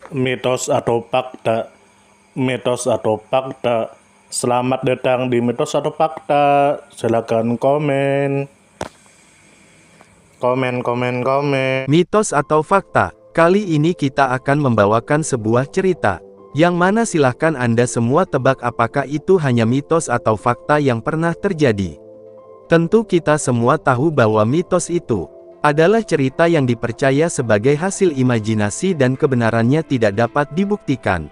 Mitos atau fakta? Mitos atau fakta? Selamat datang di mitos atau fakta. Silakan komen. Komen. Mitos atau fakta? Kali ini kita akan membawakan sebuah cerita, yang mana silahkan Anda semua tebak apakah itu hanya mitos atau fakta yang pernah terjadi. Tentu kita semua tahu bahwa mitos itu adalah cerita yang dipercaya sebagai hasil imajinasi dan kebenarannya tidak dapat dibuktikan.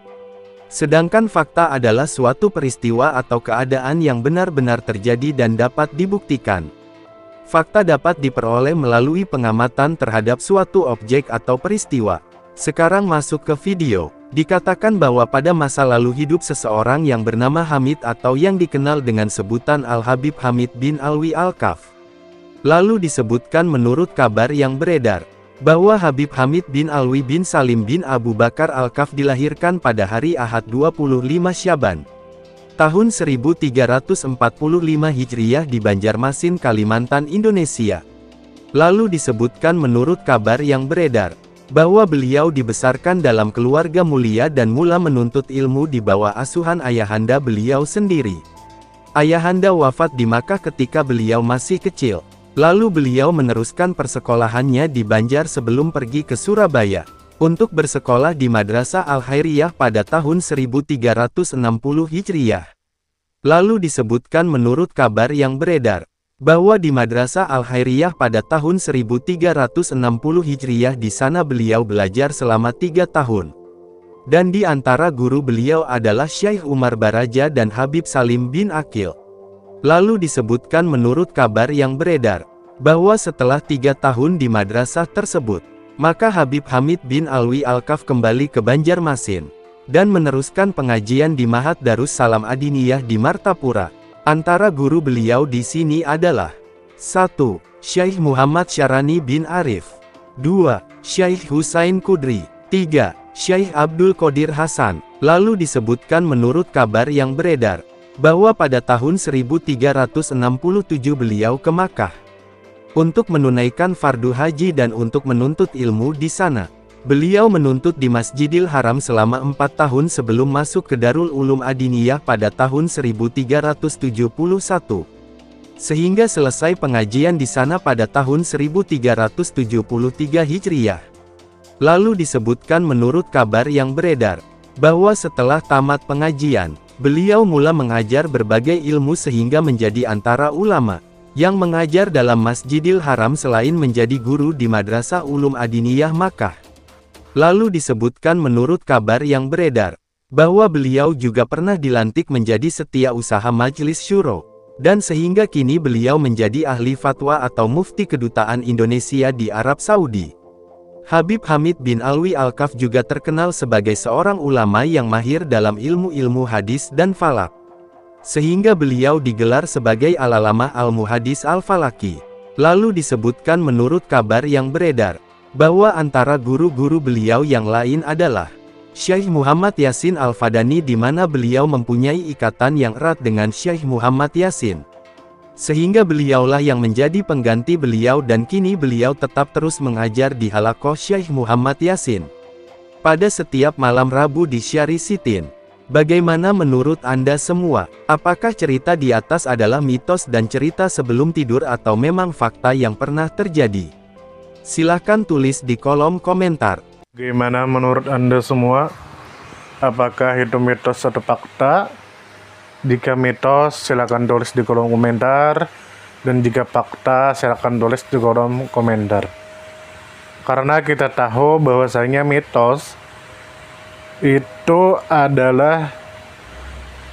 Sedangkan fakta adalah suatu peristiwa atau keadaan yang benar-benar terjadi dan dapat dibuktikan. Fakta dapat diperoleh melalui pengamatan terhadap suatu objek atau peristiwa. Sekarang masuk ke video. Dikatakan bahwa pada masa lalu hidup seseorang yang bernama Hamid atau yang dikenal dengan sebutan Al-Habib Hamid bin Alwi Al-Kaf. Lalu disebutkan menurut kabar yang beredar, bahwa Habib Hamid bin Alwi bin Salim bin Abu Bakar Al-Kaf dilahirkan pada hari Ahad 25 Syaban tahun 1345 Hijriah di Banjarmasin, Kalimantan, Indonesia. Lalu disebutkan menurut kabar yang beredar, bahwa beliau dibesarkan dalam keluarga mulia dan mula menuntut ilmu di bawah asuhan ayahanda beliau sendiri. Ayahanda wafat di Makkah ketika beliau masih kecil. Lalu beliau meneruskan persekolahannya di Banjar sebelum pergi ke Surabaya untuk bersekolah di Madrasah Al-Khairiyah pada tahun 1360 Hijriah. Lalu disebutkan menurut kabar yang beredar, bahwa di Madrasah Al-Khairiyah pada tahun 1360 Hijriah di sana beliau belajar selama 3 tahun. Dan di antara guru beliau adalah Syekh Umar Baraja dan Habib Salim bin Aqil. Lalu disebutkan menurut kabar yang beredar, bahwa setelah 3 tahun di madrasah tersebut, maka Habib Hamid bin Alwi Al-Kaf kembali ke Banjarmasin, dan meneruskan pengajian di Mahat Darus Salam Adiniyah di Martapura. Antara guru beliau di sini adalah 1. Syekh Muhammad Syarani bin Arif, 2. Syekh Husain Kudri, 3. Syekh Abdul Qadir Hasan. Lalu disebutkan menurut kabar yang beredar, bahwa pada tahun 1367 beliau ke Makkah untuk menunaikan fardu haji dan untuk menuntut ilmu di sana. Beliau menuntut di Masjidil Haram selama 4 tahun sebelum masuk ke Darul Ulum Adiniyah pada tahun 1371. Sehingga selesai pengajian di sana pada tahun 1373 Hijriah. Lalu disebutkan menurut kabar yang beredar, bahwa setelah tamat pengajian, beliau mula mengajar berbagai ilmu sehingga menjadi antara ulama yang mengajar dalam Masjidil Haram selain menjadi guru di Madrasah Ulum Adiniyah Makkah. Lalu disebutkan menurut kabar yang beredar, bahwa beliau juga pernah dilantik menjadi setiausaha Majelis Syuro, dan sehingga kini beliau menjadi ahli fatwa atau mufti kedutaan Indonesia di Arab Saudi. Habib Hamid bin Alwi Al-Kaf juga terkenal sebagai seorang ulama yang mahir dalam ilmu-ilmu hadis dan falak. Sehingga beliau digelar sebagai Al-Alamah Al-Muhadis Al-Falaki. Lalu disebutkan menurut kabar yang beredar, bahwa antara guru-guru beliau yang lain adalah Syekh Muhammad Yasin Al-Fadani, di mana beliau mempunyai ikatan yang erat dengan Syekh Muhammad Yasin. Sehingga beliaulah yang menjadi pengganti beliau dan kini beliau tetap terus mengajar di Halaqah Syekh Muhammad Yasin pada setiap malam Rabu di Syari Sitin. Bagaimana menurut Anda semua? Apakah cerita di atas adalah mitos dan cerita sebelum tidur atau memang fakta yang pernah terjadi? Silahkan tulis di kolom komentar. Gimana menurut Anda semua? Apakah itu mitos atau fakta? Jika mitos, silakan tulis di kolom komentar. Dan jika fakta, silakan tulis di kolom komentar. Karena kita tahu bahwasanya mitos itu adalah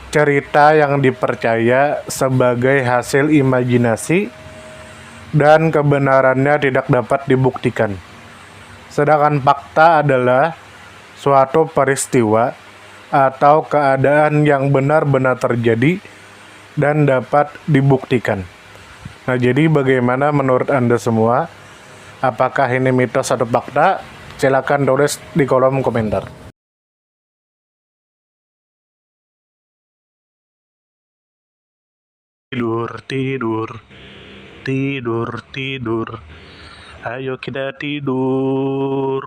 cerita yang dipercaya sebagai hasil imajinasi dan kebenarannya tidak dapat dibuktikan. Sedangkan fakta adalah suatu peristiwa atau keadaan yang benar-benar terjadi dan dapat dibuktikan. Nah, jadi bagaimana menurut Anda semua? Apakah ini mitos atau fakta? Silakan tulis di kolom komentar. Tidur. Ayo kita tidur.